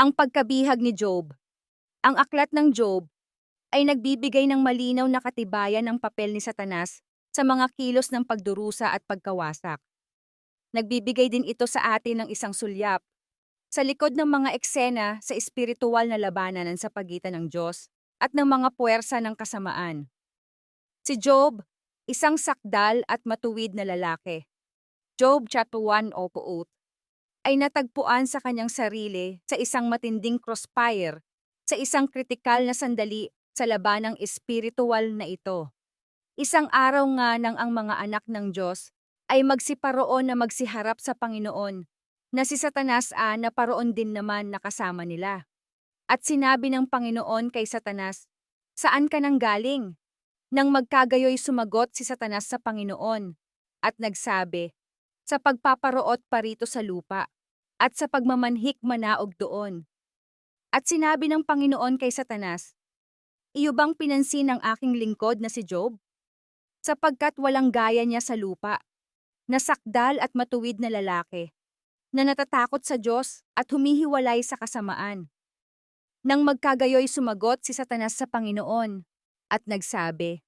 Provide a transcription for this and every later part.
Ang pagkabihag ni Job. Ang aklat ng Job ay nagbibigay ng malinaw na katibayan ng papel ni Satanas sa mga kilos ng pagdurusa at pagkawasak. Nagbibigay din ito sa atin ng isang sulyap sa likod ng mga eksena sa espiritual na labanan sa pagitan ng Diyos at ng mga puwersa ng kasamaan. Si Job, isang sakdal at matuwid na lalaki. Job chapter 1 o 8 ay natagpuan sa kanyang sarili sa isang matinding crossfire, sa isang kritikal na sandali sa labanang espiritual na ito. Isang araw nga nang ang mga anak ng Diyos ay magsiparoon na magsiharap sa Panginoon, na si Satanas na paroon din naman nakasama nila. At sinabi ng Panginoon kay Satanas, "Saan ka nang galing?" Nang magkagayoy sumagot si Satanas sa Panginoon at nagsabi, "Sa pagpaparoot parito sa lupa, at sa pagmamanhik manaog doon." At sinabi ng Panginoon kay Satanas, "Iyo bang pinansin ng aking lingkod na si Job? Sapagkat walang gaya niya sa lupa, na sakdal at matuwid na lalaki, na natatakot sa Diyos at humihiwalay sa kasamaan." Nang magkagayoy sumagot si Satanas sa Panginoon at nagsabi,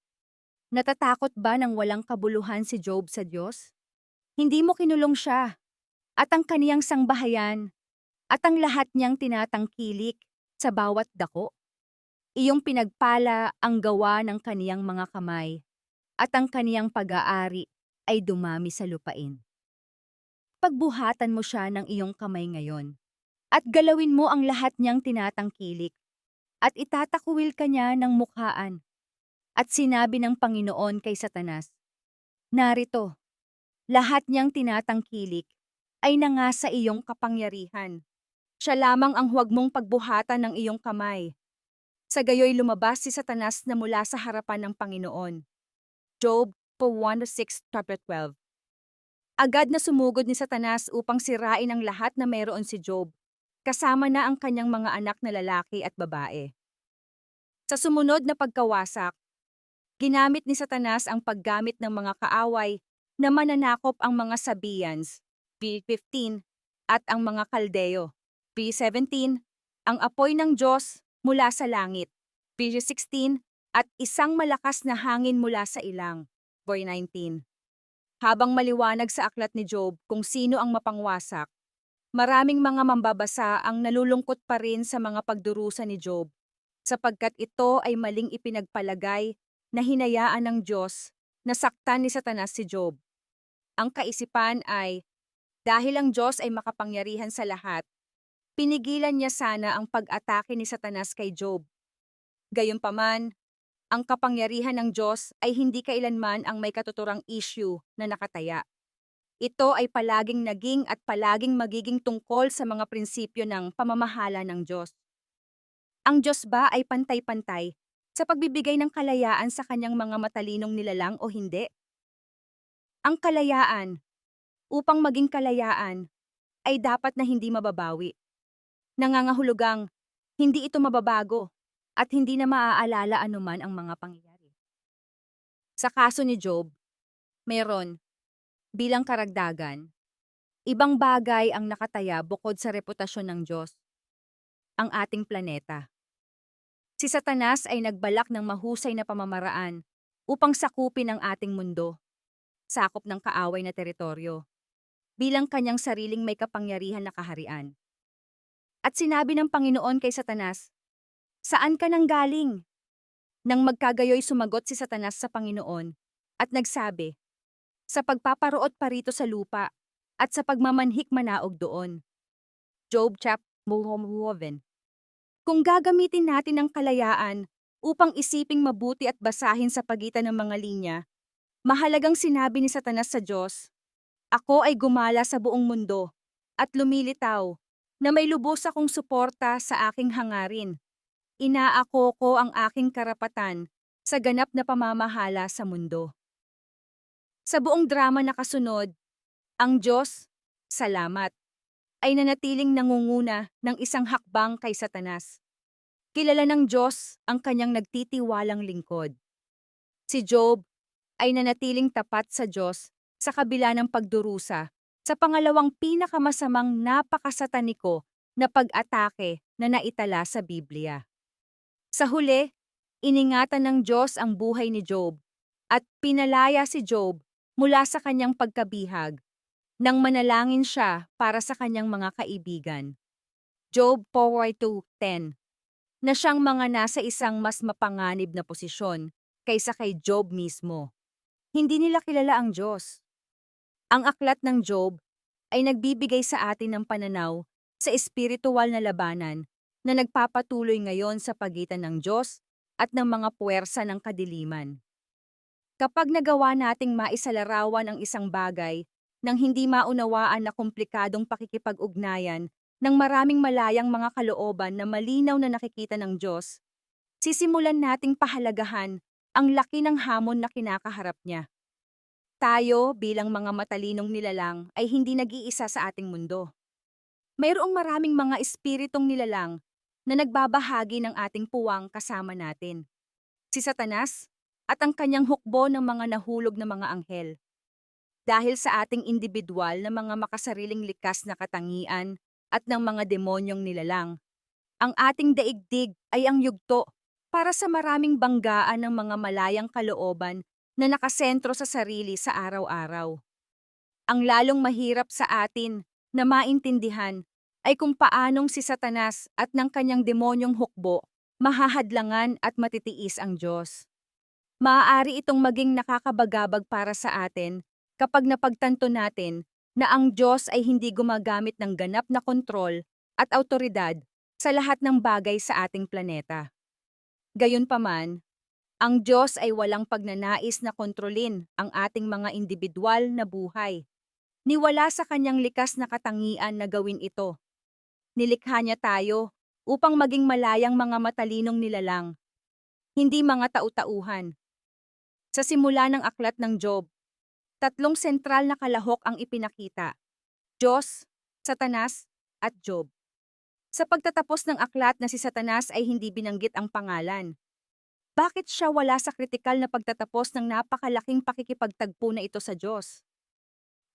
"Natatakot ba ng walang kabuluhan si Job sa Diyos? Hindi mo kinulong siya, at ang kaniyang sangbahayan, at ang lahat niyang tinatangkilik sa bawat dako. Iyong pinagpala ang gawa ng kaniyang mga kamay, at ang kaniyang pag-aari ay dumami sa lupain. Pagbuhatan mo siya ng iyong kamay ngayon, at galawin mo ang lahat niyang tinatangkilik, at itatakwil ka niya ng mukhaan." At sinabi ng Panginoon kay Satanas, "Narito, lahat niyang tinatangkilik ay nangasa iyong kapangyarihan. Siya lamang ang huwag mong pagbuhatan ng iyong kamay." Sa gayoy lumabas si Satanas na mula sa harapan ng Panginoon. Job 1:6 chapter 12. Agad na sumugod ni Satanas upang sirain ang lahat na mayroon si Job, kasama na ang kanyang mga anak na lalaki at babae. Sa sumunod na pagkawasak, ginamit ni Satanas ang paggamit ng mga kaaway na mananakop ang mga Sabeans, P15, at ang mga Kaldeo, P17, ang apoy ng Diyos mula sa langit, P16, at isang malakas na hangin mula sa ilang, P19. Habang maliwanag sa aklat ni Job kung sino ang mapangwasak, maraming mga mambabasa ang nalulungkot pa rin sa mga pagdurusa ni Job, sapagkat ito ay maling ipinagpalagay na hinayaan ng Diyos na saktan ni Satanas si Job. Ang kaisipan ay, dahil ang Diyos ay makapangyarihan sa lahat, pinigilan niya sana ang pag-atake ni Satanas kay Job. Gayunpaman, ang kapangyarihan ng Diyos ay hindi kailanman ang may katuturang issue na nakataya. Ito ay palaging naging at palaging magiging tungkol sa mga prinsipyo ng pamamahala ng Diyos. Ang Diyos ba ay pantay-pantay sa pagbibigay ng kalayaan sa kanyang mga matalinong nilalang o hindi? Ang kalayaan, upang maging kalayaan, ay dapat na hindi mababawi. Nangangahulugang, hindi ito mababago at hindi na maaalala anuman ang mga pangyayari. Sa kaso ni Job, mayroon, bilang karagdagan, ibang bagay ang nakataya bukod sa reputasyon ng Diyos, ang ating planeta. Si Satanas ay nagbalak ng mahusay na pamamaraan upang sakupin ang ating mundo, sakop ng kaaway na teritoryo, bilang kanyang sariling may kapangyarihan na kaharian. At sinabi ng Panginoon kay Satanas, "Saan ka nang galing?" Nang magkagayoy sumagot si Satanas sa Panginoon at nagsabi, "Sa pagpaparoot parito sa lupa, at sa pagmamanhik manaog doon." Job chapter 11. Kung gagamitin natin ang kalayaan upang isiping mabuti at basahin sa pagitan ng mga linya, mahalagang sinabi ni Satanas sa Diyos, "Ako ay gumala sa buong mundo at lumilitaw na may lubos akong suporta sa aking hangarin. Inaako ko ang aking karapatan sa ganap na pamamahala sa mundo." Sa buong drama na kasunod, ang Diyos, salamat, ay nanatiling nangunguna ng isang hakbang kay Satanas. Kilala ng Diyos ang kanyang nagtitiwalang lingkod. Si Job ay nanatiling tapat sa Diyos sa kabila ng pagdurusa sa pangalawang pinakamasamang napakasataniko na pag-atake na naitala sa Biblia. Sa huli, iningatan ng Diyos ang buhay ni Job at pinalaya si Job mula sa kanyang pagkabihag nang manalangin siya para sa kanyang mga kaibigan. Job 4:10 na siyang mga nasa isang mas mapanganib na posisyon kaysa kay Job mismo. Hindi nila kilala ang Diyos. Ang aklat ng Job ay nagbibigay sa atin ng pananaw sa espiritual na labanan na nagpapatuloy ngayon sa pagitan ng Diyos at ng mga puwersa ng kadiliman. Kapag nagawa nating maisalarawan ang isang bagay nang hindi maunawaan na komplikadong pakikipag-ugnayan ng maraming malayang mga kalooban na malinaw na nakikita ng Diyos, sisimulan nating pahalagahan ang laki ng hamon na kinakaharap niya. Tayo bilang mga matalinong nilalang ay hindi nag-iisa sa ating mundo. Mayroong maraming mga espiritong nilalang na nagbabahagi ng ating puwang kasama natin. Si Satanas at ang kanyang hukbo ng mga nahulog na mga anghel. Dahil sa ating individual na mga makasariling likas na katangian at ng mga demonyong nilalang, ang ating daigdig ay ang yugto para sa maraming banggaan ng mga malayang kalooban na nakasentro sa sarili sa araw-araw. Ang lalong mahirap sa atin na maintindihan ay kung paanong si Satanas at ng kanyang demonyong hukbo mahahadlangan at matitiis ang Diyos. Maaari itong maging nakakabagabag para sa atin kapag napagtanto natin na ang Diyos ay hindi gumagamit ng ganap na kontrol at awtoridad sa lahat ng bagay sa ating planeta. Gayunpaman, ang Diyos ay walang pagnanais na kontrolin ang ating mga individual na buhay. Niwala sa kanyang likas na katangian na gawin ito. Nilikha niya tayo upang maging malayang mga matalinong nilalang, hindi mga tau-tauhan. Sa simula ng aklat ng Job, tatlong sentral na kalahok ang ipinakita: Diyos, Satanas, at Job. Sa pagtatapos ng aklat na si Satanas ay hindi binanggit ang pangalan. Bakit siya wala sa kritikal na pagtatapos ng napakalaking pakikipagtagpo na ito sa Diyos?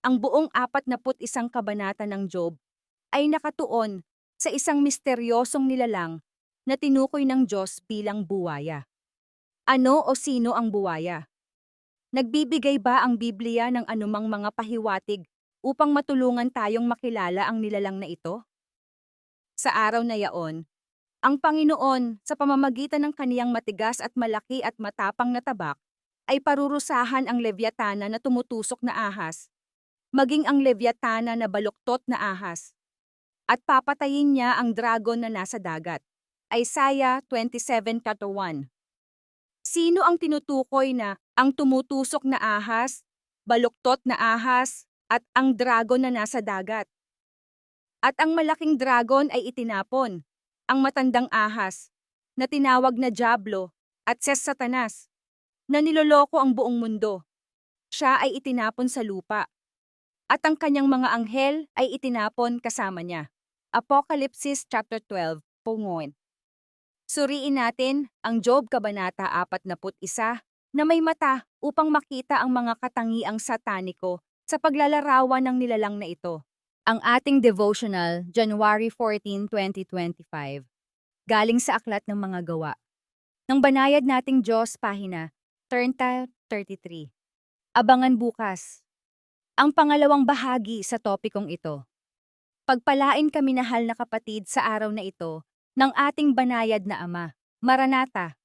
Ang buong 41 kabanata ng Job ay nakatuon sa isang misteryosong nilalang na tinukoy ng Diyos bilang buwaya. Ano o sino ang buwaya? Nagbibigay ba ang Biblia ng anumang mga pahiwatig upang matulungan tayong makilala ang nilalang na ito? Sa araw na yaon, ang Panginoon sa pamamagitan ng kaniyang matigas at malaki at matapang na tabak ay parurusahan ang Leviatana na tumutusok na ahas, maging ang Leviatana na baluktot na ahas, at papatayin niya ang dragon na nasa dagat. Isaiah 27:1. Sino ang tinutukoy na ang tumutusok na ahas, baluktot na ahas, at ang dragon na nasa dagat? At ang malaking dragon ay itinapon, ang matandang ahas, na tinawag na Diablo at Satanas, na niloloko ang buong mundo. Siya ay itinapon sa lupa, at ang kanyang mga anghel ay itinapon kasama niya. Apocalypse chapter 12, pungon. Suriin natin ang Job Kabanata 41 na may mata upang makita ang mga katangiang sataniko sa paglalarawan ng nilalang na ito. Ang ating devotional, January 14, 2025. Galing sa Aklat ng Mga Gawa. Ng banayad nating Diyos, pahina 30-33. Abangan bukas ang pangalawang bahagi sa topikong ito. Pagpalain kami, mahal na kapatid, sa araw na ito ng ating banayad na Ama. Maranatha.